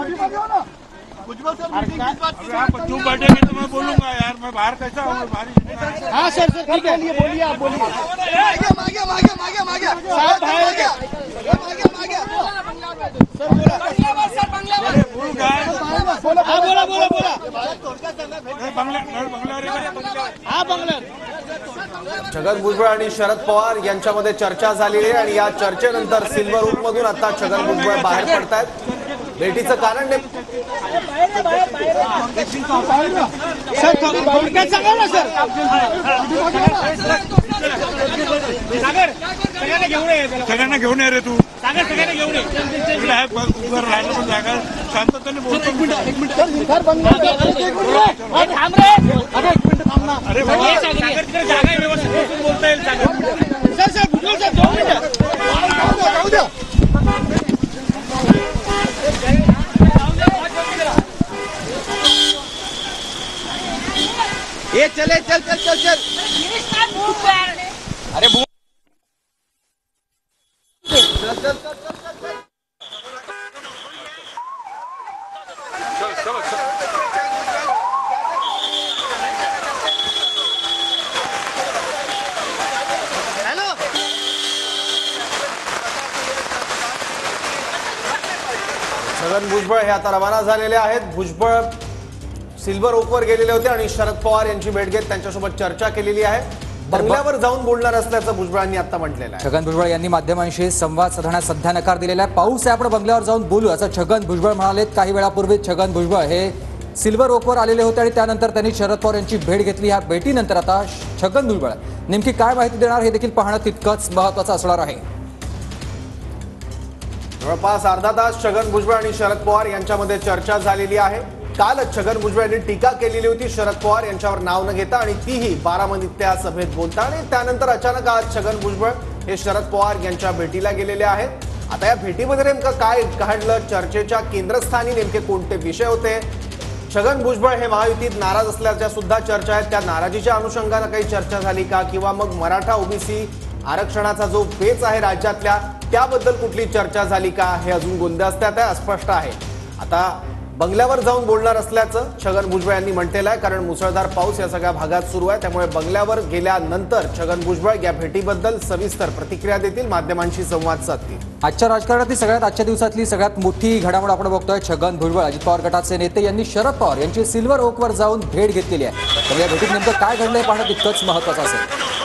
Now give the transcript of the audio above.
भुजबल sir तू बैठेंगे तो मैं बोलूंगा यार, मैं बाहर कैसा हूँ बाहर। हाँ सर ठीक है, बोलिए आप बोलिए। छगन भुजबळ आणि शरद पवार यांच्यामध्ये चर्चा झालेली आहे आणि या चर्चेनंतर सिल्वर ओक मधून आता छगन भुजबळ बाहेर पडतायत। भेटीचं कारण सगळ्यांना घेऊन ये रे तू, सगळ्यांना घेऊन ये उभं राहायला पण जागा शांततेने बोलतो। अरे जागा व्यवस्थित बोलता येईल। ये चले चल चल चल चल। अरे छगन भुजबळ हे आता रवाना झालेले आहेत। भुजबळ सिल्वर ओकवर गेलेले होते आणि शरद पवार यांची भेट घेत त्यांच्यासोबत चर्चा केलेली आहे। बंगल्यावर जाऊन बोलणार असल्याचं भुजबळांनी आता म्हटलेलं आहे। छगन भुजबळ यांनी माध्यमांशी संवाद साधण्यास सध्या नकार दिलेला आहे। पाऊस आहे, आपण बंगल्यावर जाऊन बोलू असं छगन भुजबळ म्हणाले। काही वेळापूर्वी छगन भुजबळ हे सिल्वर ओकवर आलेले होते आणि त्यानंतर त्यांनी शरद पवार यांची भेट घेतली। ह्या भेटीनंतर आता छगन भुजबळ नेमकी काय माहिती देणार हे देखील पाहणं तितकंच महत्त्वाचं असणार आहे। जवळपास अर्धा तास छगन भुजबळ आणि शरद पवार यांच्यामध्ये चर्चा झालेली आहे। कालच छगन भुजबळ यांनी टीका केलेली होती शरद पवार यांच्यावर नाव न घेता आणि तीही बारामतीतल्या सभेत बोलता आणि त्यानंतर अचानक आज छगन भुजबळ हे शरद पवार यांच्या भेटीला गेलेले आहेत। आता या भेटीमध्ये नेमकं काय घडलं, चर्चेच्या केंद्रस्थानी नेमके कोणते विषय होते, छगन भुजबळ हे महायुतीत नाराज असल्याच्या सुद्धा चर्चा आहेत, त्या नाराजीच्या अनुषंगाने काही चर्चा झाली का, किंवा मग मराठा ओबीसी आरक्षणाचा जो पेच आहे राज्यातल्या त्याबद्दल कुठली चर्चा झाली का, हे अजून गोंधळात आहे, अस्पष्ट आहे। आता बंगल्यावर जाऊन बोलणार असल्याचं छगन भुजबळ यांनी म्हटलेलं आहे, कारण मुसळधार पाऊस या सगळ्या भागात सुरू आहे। त्यामुळे बंगल्यावर गेल्यानंतर छगन भुजबळ या भेटीबद्दल सविस्तर प्रतिक्रिया देतील, माध्यमांशी संवाद साधतील। आजच्या राजकारणातली आजच्या दिवसातली सगळ्यात मोठी घडामोड आपण बघतोय। छगन भुजबळ अजित पवार गटाचे नेते यांनी शरद पवार यांची सिल्वर ओकवर जाऊन भेट घेतलेली आहे। तर या भेटीत नेमकं काय घडलंय पाहणं तितकंच महत्त्वाचं असेल।